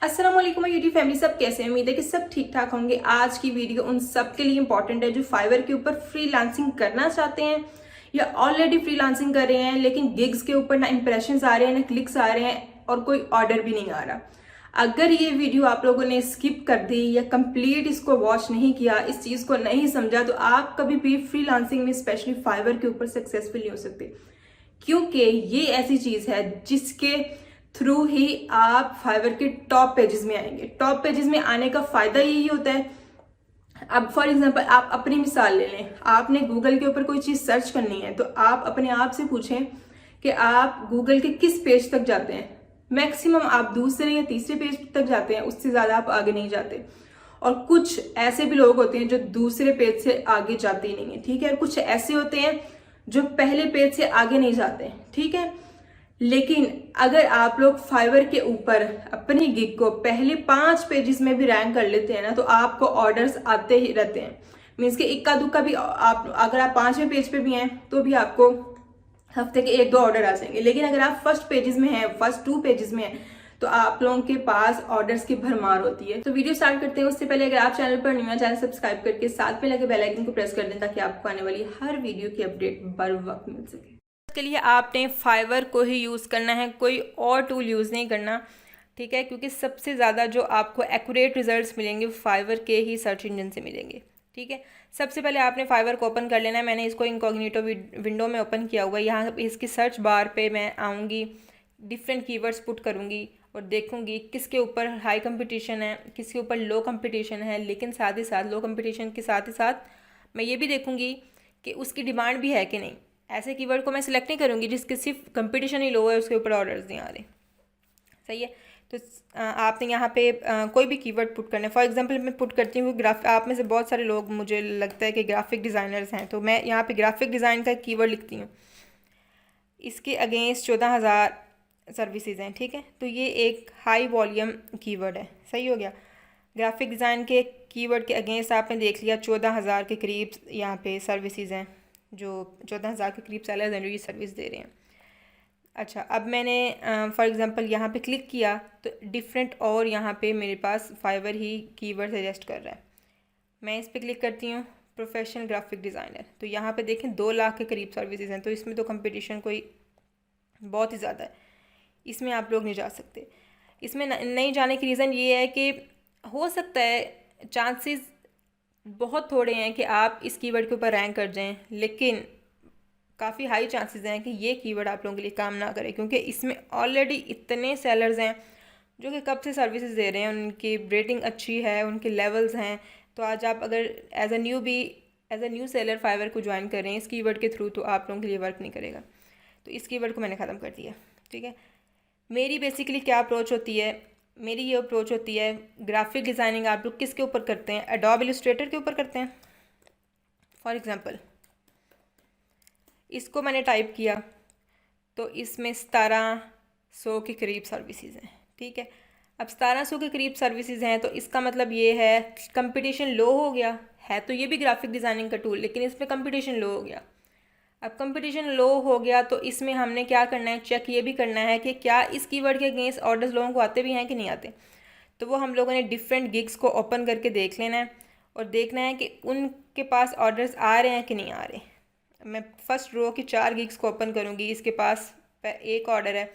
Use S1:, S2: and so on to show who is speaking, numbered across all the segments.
S1: अस्सलाम वालेकुम YouTube family, सब कैसे हैं? उम्मीद है कि सब ठीक ठाक होंगे। आज की वीडियो उन सब के लिए इंपॉर्टेंट है जो फाइवर के ऊपर फ्रीलांसिंग करना चाहते हैं या ऑलरेडी फ्रीलांसिंग कर रहे हैं, लेकिन गिग्स के ऊपर ना इंप्रेशंस आ रहे हैं ना क्लिक्स आ रहे हैं और कोई ऑर्डर भी नहीं आ रहा। अगर ये वीडियो आप लोगों ने स्किप कर दी या कंप्लीट इसको वॉच नहीं किया, इस चीज़ को नहीं समझा, तो आप कभी भी फ्रीलांसिंग में स्पेशली फाइवर के ऊपर सक्सेसफुल नहीं हो सकते, क्योंकि ये ऐसी चीज़ है जिसके थ्रू ही आप फाइवर के टॉप पेजेस में आएंगे। टॉप पेजेस में आने का फायदा यही होता है। अब फॉर एग्जांपल आप अपनी मिसाल ले लें, आपने गूगल के ऊपर कोई चीज़ सर्च करनी है तो आप अपने आप से पूछें कि आप गूगल के किस पेज तक जाते हैं। मैक्सिमम आप दूसरे या तीसरे पेज तक जाते हैं, उससे ज़्यादा आप आगे नहीं जाते। और कुछ ऐसे भी लोग होते हैं जो दूसरे पेज से आगे जाते ही नहीं है, ठीक है। और कुछ ऐसे होते हैं जो पहले पेज से आगे नहीं जाते, ठीक है। लेकिन अगर आप लोग फाइवर के ऊपर अपनी गिग को पहले 5 पेजेस में भी रैंक कर लेते हैं ना, तो आपको ऑर्डर्स आते ही रहते हैं। मीन्स कि इक्का दुक्का भी आप, अगर आप 5वें पेज पे भी हैं तो भी आपको हफ्ते के 1-2 ऑर्डर आ जाएंगे। लेकिन अगर आप फर्स्ट पेजेस में हैं, फर्स्ट 2 पेजेस में हैं, तो आप लोगों के पास ऑर्डर्स की भरमार होती है। तो वीडियो स्टार्ट करते हैं उससे पहले अगर आप चैनल पर न्यू हैं, चैनल सब्सक्राइब करके साथ में लगे बेल आइकन को प्रेस कर दें ताकि आपको आने वाली हर वीडियो की अपडेट बर वक्त मिल सके। के लिए आपने फाइवर को ही यूज़ करना है, कोई और टूल यूज़ नहीं करना, ठीक है। क्योंकि सबसे ज़्यादा जो आपको एक्यूरेट रिजल्ट्स मिलेंगे फाइवर के ही सर्च इंजन से मिलेंगे, ठीक है। सबसे पहले आपने फाइवर को ओपन कर लेना है। मैंने इसको इनकॉग्निटो विंडो में ओपन किया हुआ है। यहाँ इसकी सर्च बार पे मैं आऊँगी, डिफरेंट कीवर्ड्स पुट करूँगी और देखूँगी किसके ऊपर हाई कंपटीशन है, किसके ऊपर लो कंपटीशन है। लेकिन साथ ही साथ लो कंपटीशन के साथ ही साथ मैं ये भी देखूँगी कि उसकी डिमांड भी है कि नहीं। ऐसे कीवर्ड को मैं सिलेक्ट नहीं करूँगी जिसके सिर्फ कंपटीशन ही लो है, उसके ऊपर ऑर्डर्स नहीं आ रहे, सही है। तो आपने यहाँ पे कोई भी कीवर्ड पुट करना है। फॉर एग्जांपल मैं पुट करती हूँ आप में से बहुत सारे लोग, मुझे लगता है कि ग्राफिक डिज़ाइनर्स हैं, तो मैं यहाँ पे ग्राफिक डिज़ाइन का कीवर्ड लिखती हूँ। इसके अगेंस्ट 14,000 सर्विसेज हैं, ठीक है। तो ये एक हाई वॉल्यूम कीवर्ड है, सही हो गया। ग्राफिक डिज़ाइन के कीवर्ड के अगेंस्ट आपने देख लिया 14,000 के करीब यहाँ पे सर्विसेज हैं, जो 14,000 के करीब सेलर्स हैं जो ये सर्विस दे रहे हैं। अच्छा, अब मैंने फॉर एग्जांपल यहाँ पे क्लिक किया तो डिफरेंट और यहाँ पे मेरे पास फाइवर ही कीवर्ड सजेस्ट कर रहा है। मैं इस पर क्लिक करती हूँ, प्रोफेशनल ग्राफिक डिज़ाइनर, तो यहाँ पे देखें 2 लाख के करीब सर्विसेज हैं। तो इसमें तो कंपटीशन कोई बहुत ही ज़्यादा है, इसमें आप लोग नहीं जा सकते। इसमें नहीं जाने की रीज़न ये है कि हो सकता है चांसेस बहुत थोड़े हैं कि आप इस कीवर्ड के ऊपर रैंक कर जाएं, लेकिन काफ़ी हाई चांसेस हैं कि ये कीवर्ड आप लोगों के लिए काम ना करे, क्योंकि इसमें ऑलरेडी इतने सेलर्स हैं जो कि कब से सर्विसेज दे रहे हैं, उनकी रेटिंग अच्छी है, उनके लेवल्स हैं। तो आज आप अगर as a new seller Fiverr को ज्वाइन कर रहे हैं इस कीवर्ड के थ्रू, तो आप लोगों के लिए वर्क नहीं करेगा। तो इस कीवर्ड को मैंने ख़त्म कर दिया, ठीक है। मेरी बेसिकली क्या अप्रोच होती है, मेरी ये अप्रोच होती है, ग्राफिक डिज़ाइनिंग आप लोग किसके ऊपर करते हैं? एडोब इलस्ट्रेटर के ऊपर करते हैं। फॉर एग्ज़ाम्पल इसको मैंने टाइप किया तो इसमें 1700 के करीब सर्विसेज हैं, ठीक है। अब 1700 के करीब सर्विसेज हैं तो इसका मतलब ये है कंपटीशन लो हो गया है। तो ये भी ग्राफिक डिज़ाइनिंग का टूल, लेकिन इसमें कंपटीशन लो हो गया। अब कंपटीशन लो हो गया तो इसमें हमने क्या करना है, चेक ये भी करना है कि क्या इस कीवर्ड के अगेंस्ट ऑर्डर्स लोगों को आते भी हैं कि नहीं आते। तो वो हम लोगों ने डिफरेंट गिग्स को ओपन करके देख लेना है और देखना है कि उनके पास ऑर्डर्स आ रहे हैं कि नहीं आ रहे। मैं फर्स्ट रो की 4 गिग्स को ओपन करूँगी। इसके पास 1 ऑर्डर है,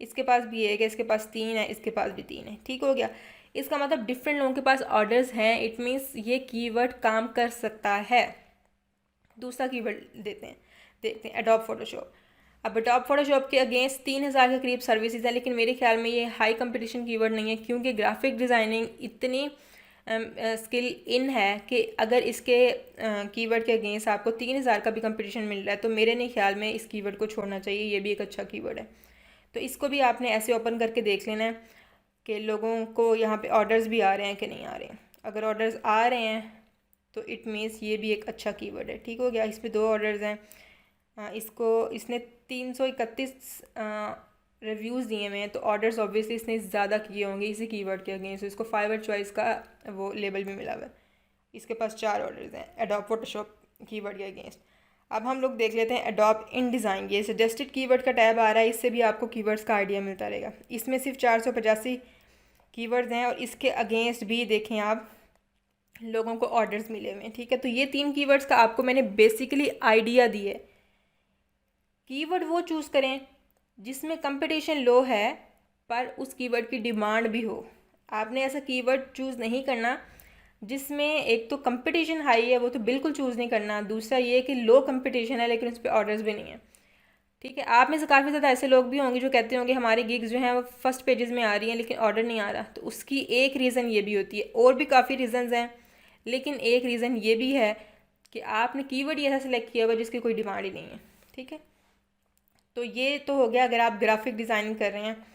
S1: इसके पास भी 1 है, इसके पास 3 है, इसके पास भी 3 है, ठीक हो गया। इसका मतलब डिफरेंट लोगों के पास ऑर्डर्स हैं, इट मीन्स ये कीवर्ड काम कर सकता है। दूसरा कीवर्ड देखते हैं एडोब फोटोशॉप। अब एडोब फोटोशॉप के अगेंस्ट 3,000 के करीब सर्विसेज है, लेकिन मेरे ख्याल में ये हाई कंपटीशन कीवर्ड नहीं है, क्योंकि ग्राफिक डिज़ाइनिंग इतनी स्किल इन है कि अगर इसके कीवर्ड के अगेंस्ट आपको 3,000 का भी कंपटीशन मिल रहा है तो मेरे नहीं ख्याल में इस कीवर्ड को छोड़ना चाहिए। ये भी एक अच्छा कीवर्ड है। तो इसको भी आपने ऐसे ओपन करके देख लेना है कि लोगों को यहाँ पे ऑर्डर्स भी आ रहे हैं कि नहीं आ रहे हैं। अगर ऑर्डर्स आ रहे हैं तो इट मीन्स ये भी एक अच्छा कीवर्ड है, ठीक हो गया। इस पर 2 ऑर्डर्स हैं। इसने 331 रिव्यूज़ दिए हुए हैं, तो ऑर्डर्स ऑब्वियसली इसने ज़्यादा किए होंगे इसी कीवर्ड के अगेंस्ट। इसको फाइवर चॉइस का वो लेबल भी मिला हुआ है। इसके पास 4 ऑर्डर्स हैं एडोब फोटोशॉप कीवर्ड के अगेंस्ट। अब हम लोग देख लेते हैं एडोब इन डिज़ाइन। ये सजेस्टेड कीवर्ड का टैब आ रहा है, इससे भी आपको कीवर्ड्स का आइडिया मिलता रहेगा। इसमें सिर्फ 485 कीवर्ड्स हैं और इसके अगेंस्ट भी देखें आप लोगों को ऑर्डर्स मिले हुए हैं, ठीक है। तो ये 3 कीवर्ड्स का आपको मैंने बेसिकली आइडिया दी है। कीवर्ड वो चूज़ करें जिसमें कंपटीशन लो है पर उस कीवर्ड की डिमांड भी हो। आपने ऐसा कीवर्ड चूज़ नहीं करना जिसमें एक तो कंपटीशन हाई है, वो तो बिल्कुल चूज़ नहीं करना। दूसरा ये कि लो कंपटीशन है लेकिन उस पर ऑर्डर्स भी नहीं है, ठीक है। आप में से काफ़ी ज़्यादा ऐसे लोग भी होंगे जो कहते होंगे हमारी गिग्स जो हैं वो फर्स्ट पेजेस में आ रही हैं लेकिन ऑर्डर नहीं आ रहा। तो उसकी एक रीज़न ये भी होती है, और भी काफ़ी रीज़न्स हैं, लेकिन एक रीज़न ये भी है कि आपने कीवर्ड ऐसा सेलेक्ट किया हुआ जिसकी कोई डिमांड ही नहीं है, ठीक है। तो ये तो हो गया अगर आप ग्राफिक डिज़ाइनिंग कर रहे हैं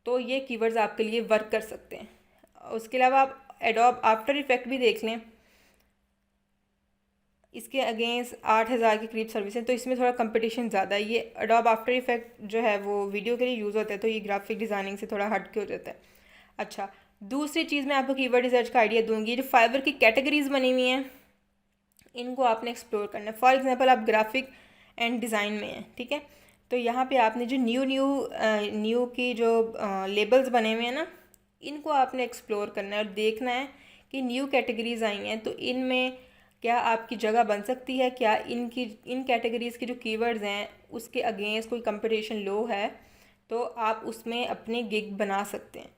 S1: तो ये कीवर्ड्स आपके लिए वर्क कर सकते हैं। उसके अलावा आप एडोब आफ्टर इफेक्ट भी देख लें, इसके अगेंस्ट 8,000 के करीब सर्विसेज, तो इसमें थोड़ा कंपटीशन ज़्यादा है। ये एडोब आफ्टर इफेक्ट जो है वो वीडियो के लिए यूज़ होता है, तो ये ग्राफिक डिज़ाइनिंग से थोड़ा हट के हो जाता है। अच्छा, दूसरी चीज़ मैं आपको कीवर्ड रिसर्च का आइडिया दूंगी। जो फाइवर की कैटेगरीज बनी हुई हैं इनको आपने एक्सप्लोर करना है। फॉर एग्जांपल आप ग्राफिक एंड डिज़ाइन में हैं, ठीक है। तो यहाँ पे आपने जो न्यू की जो लेबल्स बने हुए हैं ना, इनको आपने एक्सप्लोर करना है और देखना है कि न्यू कैटेगरीज आई हैं तो इनमें क्या आपकी जगह बन सकती है, क्या इन कैटेगरीज़ के जो कीवर्ड्स हैं उसके अगेंस्ट कोई कंपटीशन लो है तो आप उसमें अपनी गिग बना सकते हैं।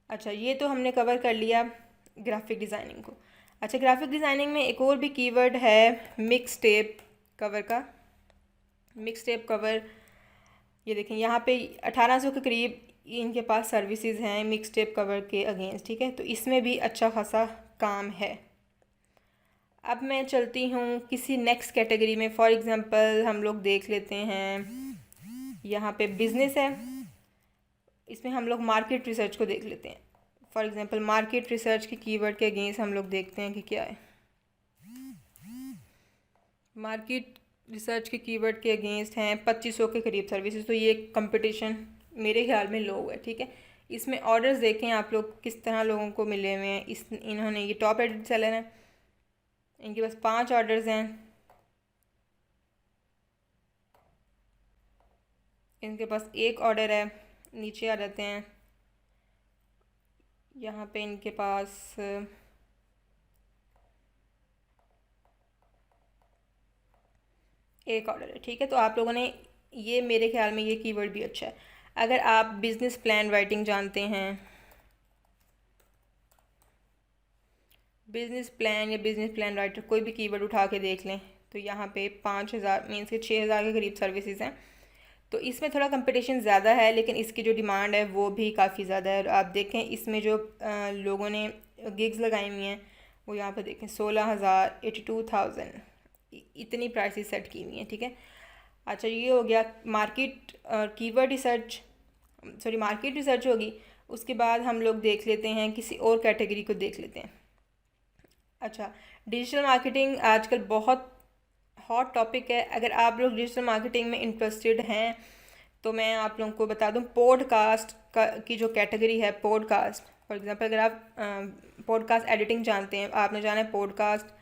S1: अच्छा, ये तो हमने कवर कर लिया ग्राफिक डिज़ाइनिंग को। अच्छा, ग्राफिक डिज़ाइनिंग में एक और भी कीवर्ड है मिक्स टेप कवर का। मिक्स टेप कवर ये देखें यहाँ पे 1800 के करीब इनके पास सर्विसेज हैं मिक्स टेप कवर के अगेंस्ट, ठीक है। तो इसमें भी अच्छा खासा काम है। अब मैं चलती हूँ किसी नेक्स्ट कैटेगरी में। फॉर एग्ज़ाम्पल हम लोग देख लेते हैं यहाँ पे बिज़नेस है, इसमें हम लोग मार्केट रिसर्च को देख लेते हैं। फॉर एग्ज़ाम्पल मार्केट रिसर्च के कीवर्ड के अगेंस्ट हम लोग देखते हैं कि क्या है। मार्केट रिसर्च के कीवर्ड के अगेंस्ट हैं 2500 के करीब सर्विसेज, तो ये कंपटीशन मेरे ख्याल में लो है, ठीक है। इसमें ऑर्डर्स देखें आप लोग किस तरह लोगों को मिले हुए हैं। इन्होंने ये टॉप एडिट सेलर हैं, इनके पास 5 ऑर्डर्स हैं, इनके पास 1 ऑर्डर है। नीचे आ जाते हैं, यहाँ पे इनके पास एक ऑर्डर है, ठीक है। तो आप लोगों ने ये मेरे ख्याल में ये कीवर्ड भी अच्छा है। अगर आप बिजनेस प्लान राइटिंग जानते हैं, बिजनेस प्लान या बिजनेस प्लान राइटर कोई भी कीवर्ड उठा के देख लें तो यहाँ पे 5,000 मीन्स के 6,000 के करीब सर्विसेज हैं। तो इसमें थोड़ा कंपटीशन ज़्यादा है लेकिन इसकी जो डिमांड है वो भी काफ़ी ज़्यादा है। और आप देखें इसमें जो लोगों ने गिग्स लगाई हुई हैं वो यहाँ पर देखें 16,000, 82,000 इतनी प्राइसेस सेट की हुई हैं, ठीक है। अच्छा, ये हो गया market keyword research, sorry market research होगी। उसके बाद हम लोग देख लेते हैं किसी और कैटेगरी को देख लेते हैं। अच्छा, डिजिटल मार्केटिंग आजकल बहुत हॉट टॉपिक है। अगर आप लोग डिजिटल मार्केटिंग में इंटरेस्टेड हैं तो मैं आप लोगों को बता दूं पॉडकास्ट की जो कैटेगरी है पॉडकास्ट। फॉर एग्जांपल अगर आप पॉडकास्ट एडिटिंग जानते हैं, आपने जाना है पॉडकास्ट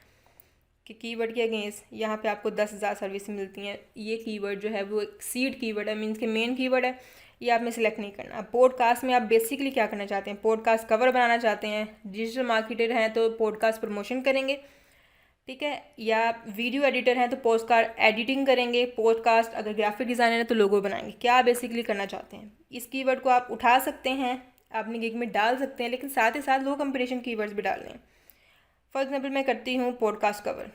S1: के कीवर्ड के अगेंस्ट यहाँ पे आपको 10,000 सर्विस मिलती हैं। ये कीवर्ड जो है वो एक सीड कीवर्ड है, मीन्स के मेन कीवर्ड है, ये आपने सेलेक्ट नहीं करना। पॉडकास्ट में आप बेसिकली क्या करना चाहते हैं, पॉडकास्ट कवर बनाना चाहते हैं, डिजिटल मार्केटर हैं तो पॉडकास्ट प्रमोशन करेंगे, ठीक है। या वीडियो एडिटर हैं तो पॉडकास्ट एडिटिंग करेंगे, पॉडकास्ट अगर ग्राफिक डिज़ाइनर है तो लोगो बनाएंगे। क्या बेसिकली करना चाहते हैं, इस कीवर्ड को आप उठा सकते हैं, अपनी गिग में डाल सकते हैं, लेकिन साथ ही साथ लो कंपटीशन कीवर्ड्स भी डालने हैं। फॉर एग्जांपल मैं करती हूँ पॉडकास्ट कवर।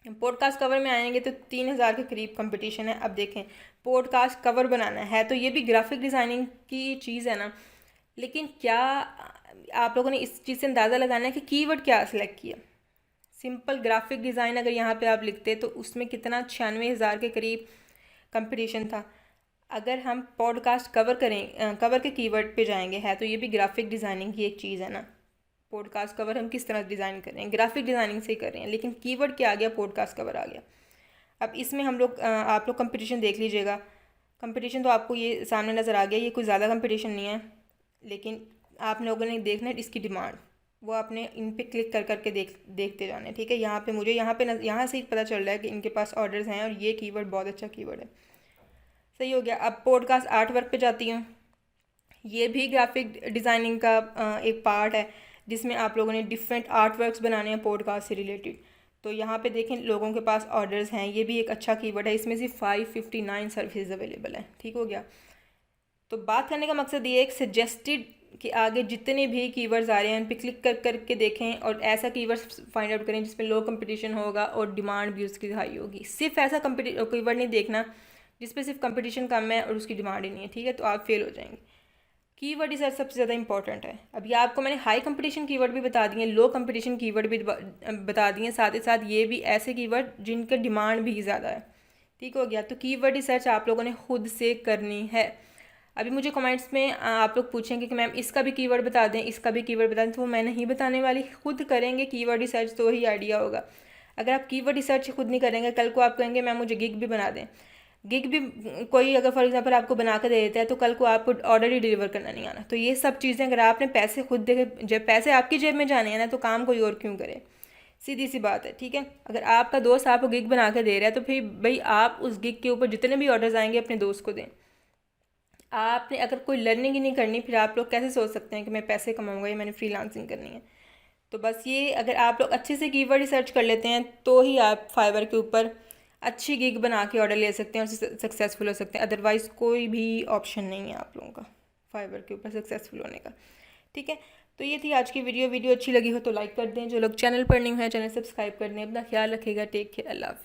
S1: पॉडकास्ट कवर में आएंगे तो 3,000 के करीब कंपटीशन है। अब देखें पॉडकास्ट कवर बनाना है तो ये भी ग्राफिक डिज़ाइनिंग की चीज़ है ना, लेकिन क्या आप लोगों ने इस चीज़ से अंदाज़ा लगाना है कि कीवर्ड क्या सिलेक्ट किया। सिंपल ग्राफिक डिज़ाइन अगर यहाँ पे आप लिखते तो उसमें कितना 96,000 के करीब कंपटीशन था। अगर हम पॉडकास्ट कवर करें, कवर के कीवर्ड पे जाएंगे है तो ये भी ग्राफिक डिज़ाइनिंग की एक चीज़ है ना। पॉडकास्ट कवर हम किस तरह डिज़ाइन कर रहे हैं, ग्राफिक डिज़ाइनिंग से ही कर रहे हैं, लेकिन कीवर्ड क्या आ गया, पॉडकास्ट कवर आ गया। अब इसमें हम लोग आप लोग कंपटीशन देख लीजिएगा। कंपटीशन तो आपको ये सामने नज़र आ गया, ये कोई ज़्यादा कंपटीशन नहीं है, लेकिन आप लोगों ने देखना है इसकी डिमांड, वो आपने इन पे क्लिक कर करके देखते जाना है, ठीक है। यहाँ पे मुझे यहाँ से ही पता चल रहा है कि इनके पास ऑर्डर्स हैं और ये कीवर्ड बहुत अच्छा कीवर्ड है। सही हो गया। अब पॉडकास्ट आर्ट वर्क पे जाती हूँ। ये भी ग्राफिक डिज़ाइनिंग का एक पार्ट है जिसमें आप लोगों ने डिफरेंट आर्ट वर्क्स बनाने हैं पॉडकास्ट से रिलेटेड। तो यहाँ पे देखें लोगों के पास ऑर्डर्स हैं, ये भी एक अच्छा कीवर्ड है। इसमें से 559 सर्विसेज अवेलेबल हैं। ठीक हो गया। तो बात करने का मकसद ये है एक सजेस्टेड कि आगे जितने भी कीवर्ड्स आ रहे हैं उन पर क्लिक कर करके देखें और ऐसा कीवर्ड्स फाइंड आउट करें जिसमें लो कंपटीशन होगा और डिमांड भी उसकी हाई होगी। सिर्फ ऐसा कीवर्ड नहीं देखना जिसपे सिर्फ कंपटीशन कम है और उसकी डिमांड ही नहीं है, ठीक है, तो आप फेल हो जाएंगे। कीवर्ड रिसर्च सबसे ज़्यादा इंपॉर्टेंट है। अभी आपको मैंने हाई कंपटीशन कीवर्ड भी बता दिए, लो कंपटीशन कीवर्ड भी बता दिए, साथ ही साथ ये भी ऐसे कीवर्ड जिनका डिमांड भी ज़्यादा है। ठीक हो गया। तो कीवर्ड रिसर्च आप लोगों ने खुद से करनी है। अभी मुझे कमेंट्स में आप लोग पूछेंगे कि मैम इसका भी कीवर्ड बता दें, इसका भी कीवर्ड बता दें, तो वो मैं नहीं बताने वाली, खुद करेंगे कीवर्ड रिसर्च तो ही आइडिया होगा। अगर आप कीवर्ड रिसर्च खुद नहीं करेंगे, कल को आप कहेंगे मैम मुझे गिग भी बना दें, गिग भी कोई अगर फॉर एग्जांपल आपको बना कर दे देता है तो कल को आपको ऑर्डर ही डिलीवर करना नहीं आना। तो ये सब चीज़ें अगर आपने पैसे खुद दे, जब पैसे आपकी जेब में जाने हैं ना, तो काम कोई और क्यों करे, सीधी सी बात है। ठीक है, अगर आपका दोस्त आपको गिग बना के दे रहा है तो फिर भाई आप उस गिग के ऊपर जितने भी ऑर्डर्स आएंगे अपने दोस्त को दें। आपने अगर कोई लर्निंग ही नहीं करनी, फिर आप लोग कैसे सोच सकते हैं कि मैं पैसे कमाऊंगा या मैंने फ्रीलांसिंग करनी है। तो बस ये अगर आप लोग अच्छे से कीवर्ड रिसर्च कर लेते हैं तो ही आप फाइवर के ऊपर अच्छी गिग बना के ऑर्डर ले सकते हैं और सक्सेसफुल हो सकते हैं। अदरवाइज़ कोई भी ऑप्शन नहीं है आप लोगों का फाइवर के ऊपर सक्सेसफुल होने का। ठीक है, तो ये थी आज की वीडियो अच्छी लगी हो तो लाइक कर दें, जो लोग चैनल पर नहीं है चैनल सब्सक्राइब कर दें। अपना ख्याल रखिएगा, टेक केयर, अल्लाह हाफ़िज़।